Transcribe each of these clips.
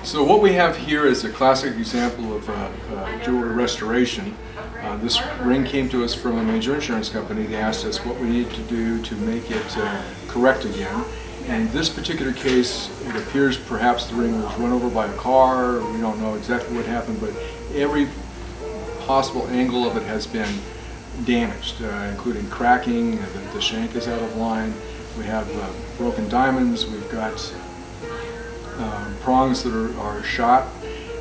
So what we have here is a classic example of jewelry restoration. This ring came to us from a major insurance company. They asked us what we needed to do to make it correct again. In this particular case, it appears perhaps the ring was run over by a car. We don't know exactly what happened, but every possible angle of it has been damaged, including cracking. The shank is out of line. We have broken diamonds. We've got prongs that are shot.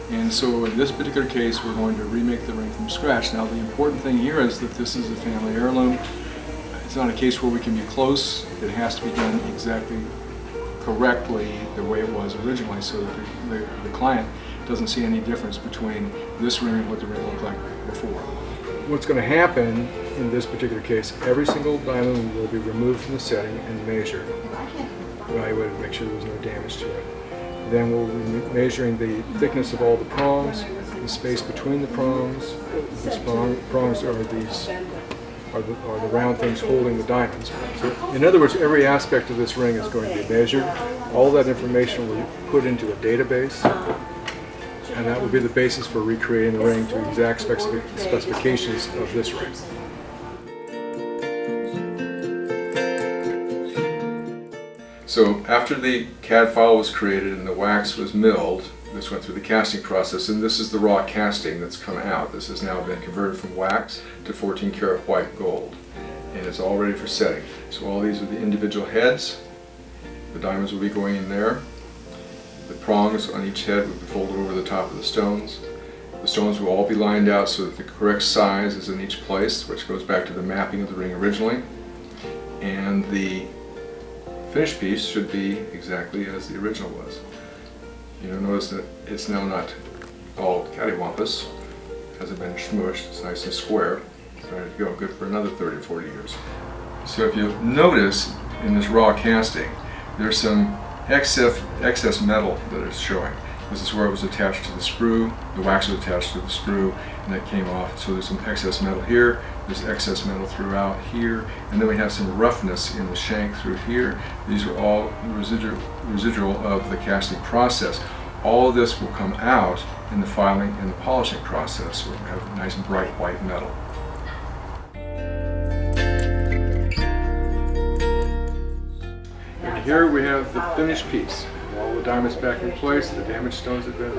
And so in this particular case, we're going to remake the ring from scratch. Now the important thing here is that this is a family heirloom. It's not a case where we can be close. It has to be done exactly correctly the way it was originally, so that the client doesn't see any difference between this ring and what the ring looked like before. What's going to happen in this particular case, every single diamond will be removed from the setting and measured, evaluated to make sure there was no damage to it. Then we'll be measuring the thickness of all the prongs, the space between the prongs. These prongs are the round things holding the diamonds. So, in other words, every aspect of this ring is going to be measured. All that information will be put into a database, and that will be the basis for recreating the ring to exact specifications of this ring. So after the CAD file was created and the wax was milled, this went through the casting process, and this is the raw casting that's come out. This has now been converted from wax to 14 karat white gold, and it's all ready for setting. So all these are the individual heads. The diamonds will be going in there. The prongs on each head will be folded over the top of the stones. The stones will all be lined out so that the correct size is in each place, which goes back to the mapping of the ring originally. And the finished piece should be exactly as the original was. You'll notice that it's now not all cattywampus. It hasn't been smushed. It's nice and square. It's ready to go. Good for another 30 or 40 years. So if you notice in this raw casting, there's some excess metal that is showing. This is where it was attached to the sprue. The wax was attached to the sprue, and that came off. So there's some excess metal here. There's excess metal throughout here, and then we have some roughness in the shank through here. These are all residual of the casting process. All of this will come out in the filing and the polishing process. So we'll have nice and bright white metal. And here we have the finished piece. All the diamonds back in place, the damaged stones have been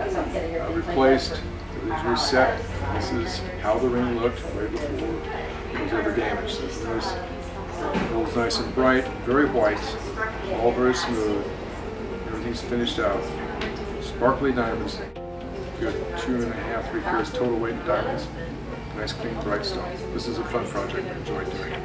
replaced, everything's reset. This is how the ring looked right before it was ever damaged. So this gold's nice and bright, very white, all very smooth. Everything's finished out. Sparkly diamonds, good 2.5, 3 carats total weight of diamonds. Nice, clean, bright stones. This is a fun project. I enjoyed doing it.